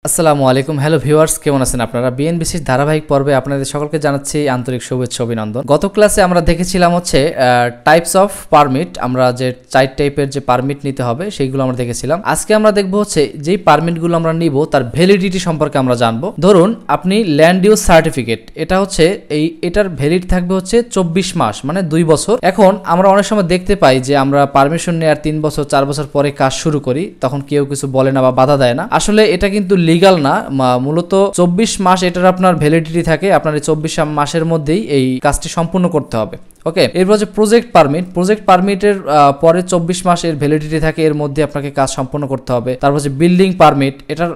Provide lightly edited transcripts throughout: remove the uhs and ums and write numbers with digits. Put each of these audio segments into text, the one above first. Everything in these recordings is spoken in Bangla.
আসসালামু আলাইকুম। হ্যালো ভিউয়ার্স, কেমন আছেন আপনারা? বিএনবিসির ধারাবাহিক পর্বে আপনাদের সকলকে জানাচ্ছি আন্তরিক শুভেচ্ছা অভিনন্দন। গত ক্লাসে আমরা দেখেছিলাম হচ্ছে টাইপস অফ পারমিট, আমরা যে 4 টাইপের যে পারমিট নিতে হবে সেইগুলো আমরা দেখেছিলাম। আজকে আমরা দেখব হচ্ছে যেই পারমিটগুলো আমরা নিব তার ভ্যালিডিটি সম্পর্কে আমরা জানবো। ধরুন আপনি ল্যান্ড ইউজ সার্টিফিকেট, এটা হচ্ছে এটার ভ্যালিড থাকবে হচ্ছে 24 মাস, মানে 2 বছর। এখন আমরা অনেক সময় দেখতে পাই যে আমরা পারমিশন নেওয়ার 3 বছর 4 বছর পরে কাজ শুরু করি, তখন কেউ কিছু বলে না বা বাধা দেয় না। আসলে এটা কিন্তু লিগাল না, মূলত 24 মাস এটার আপনার ভ্যালিডিটি থাকে। আপনার এই 24 মাসের মধ্যেই এই কাজটি সম্পূর্ণ করতে হবে। ওকে, এরপর যে প্রজেক্ট পারমিটের পরে 24 মাস এর ভ্যালিডিটি থাকে, এর মধ্যে আপনাকে কাজ সম্পন্ন করতে হবে। তারপর যে বিল্ডিং পারমিট, এটার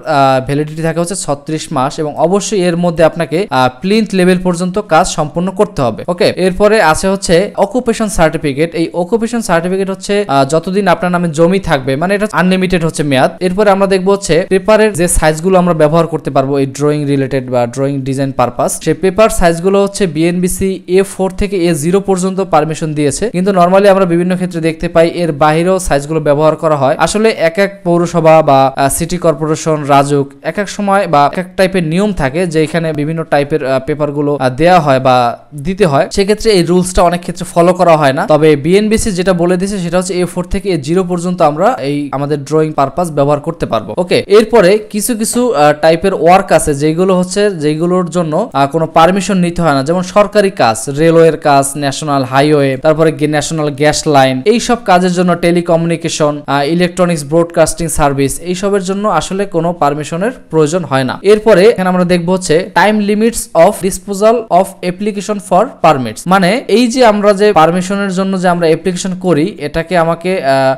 ভ্যালিডিটি থাকে হচ্ছে 36 মাস এবং অবশ্যই এর মধ্যে আপনাকে প্লিন্থ লেভেল পর্যন্ত কাজ সম্পন্ন করতে হবে। ওকে, এরপরে আছে হচ্ছে অকুপেশন সার্টিফিকেট। এই অকুপেশন সার্টিফিকেট হচ্ছে যতদিন আপনার নামে জমি থাকবে, মানে এটা আনলিমিটেড হচ্ছে মেয়াদ। এরপরে আমরা দেখবো হচ্ছে পেপারের যে সাইজগুলো আমরা ব্যবহার করতে পারবো এই ড্রয়িং রিলেটেড বা ড্রয়িং ডিজাইন পারপাস, সেই পেপার সাইজগুলো হচ্ছে বিএনবিসি A4 থেকে A0 পর্যন্ত পারমিশন দিয়েছে, কিন্তু নরমালি আমরা বিভিন্ন ক্ষেত্রে দেখতে পাই এর বাইরেও সাইজগুলো ব্যবহার করা হয়। আসলে এক এক পৌরসভা বা সিটি কর্পোরেশন, রাজুক এক এক সময় বা এক এক টাইপের নিয়ম থাকে যে এখানে বিভিন্ন টাইপের পেপারগুলো দেয়া হয় বা দিতে হয়। সেক্ষেত্রে এই রুলসটা অনেক ক্ষেত্রে ফলো করা হয় না। তবে বিএনবিসি যেটা বলে দিয়েছে সেটা হচ্ছে A4 থেকে A0 পর্যন্ত আমরা এই আমাদের ড্রয়িং পারপাস ব্যবহার করতে পারবো। ওকে, এরপরে কিছু টাইপের ওয়ার্ক আছে যেগুলোর জন্য কোনো পারমিশন নিতে হয় না, যেমন সরকারি কাজ, রেলওয়ের কাজ, ন্যাশনাল হাইওয়ে, তারপরে ন্যাশনাল গ্যাস লাইন, এই সব কাজের জন্য টেলিকমিউনিকেশন, ইলেকট্রনিক্স ব্রডকাস্টিং সার্ভিস, এই সবের জন্য আসলে কোনো পারমিশনের প্রয়োজন হয় না। এরপরে এখানে আমরা দেখবো হচ্ছে time limits of disposal of application for permits, মানে এই যে আমরা যে পারমিশনের জন্য যে আমরা অ্যাপ্লিকেশন করি, এটাকে আমাকে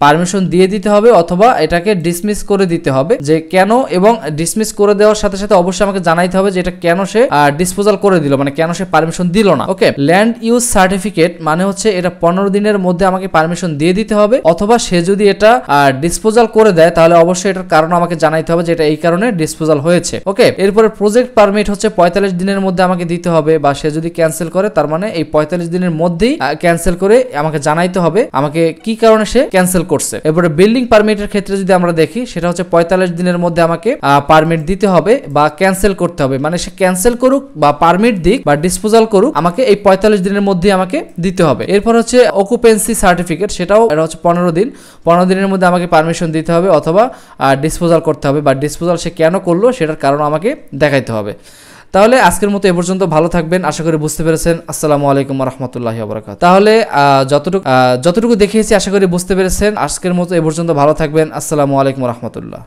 পারমিশন দিয়ে দিতে হবে অথবা এটাকে ডিসমিস করে দিতে হবে। যে কেন, এবং ডিসমিস করে দেওয়ার সাথে সাথে অবশ্যই আমাকে জানাইতে হবে যে এটা কেন সে ডিসপোজাল করে দিল, মানে কেন সে পারমিশন দিল না। ওকে, ল্যান্ড ইউজ সার্টিফিকেট মানে হচ্ছে এটা 15 দিনের মধ্যে আমাকে পারমিশন দিয়ে দিতে হবে, অথবা সে যদি এটা ডিসপোজাল করে দেয় তাহলে অবশ্যই এটার কারণ আমাকে জানাইতে হবে যে এটা এই কারণে ডিসপোজাল হয়েছে। ওকে, এরপরে প্রজেক্ট পারমিট হচ্ছে 45 দিনের মধ্যে আমাকে দিতে হবে, বা সে যদি ক্যান্সেল করে তার মানে এই 45 দিনের মধ্যেই ক্যান্সেল করে আমাকে জানাইতে হবে আমাকে কি কারণে সে ক্যান্সেল করছে। এরপরে বিল্ডিং পারমিটের ক্ষেত্রে যদি আমরা দেখি, সেটা হচ্ছে 45 দিনের মধ্যে আমাকে পারমিট দিতে হবে বা ক্যান্সেল করতে হবে, মানে সে ক্যান্সেল করুক বা পারমিট দিক বা ডিসপোজাল করুক, আমাকে এই 45 দিনের মধ্যে আমাকে দিতে হবে। এরপর হচ্ছে অকুপেন্সি সার্টিফিকেট, সেটাও এটা হচ্ছে 15 দিনের মধ্যে আমাকে পারমিশন দিতে হবে অথবা ডিসপোজাল করতে হবে, বা ডিসপোজাল সে কেন করলো সেটার কারণ আমাকে দেখাইতে হবে। তাহলে আজকের মতো এ পর্যন্ত, ভালো থাকবেন, আশা করি বুঝতে পেরেছেন। আসসালামু আলাইকুম ওয়া রাহমাতুল্লাহি ওয়া বারাকাতুহু। তাহলে যতটুকু দেখিয়েছি আশা করি বুঝতে পেরেছেন। আজকের মতো এ পর্যন্ত, ভালো থাকবেন। আসসালামু আলাইকুম ওয়া রাহমাতুল্লাহ।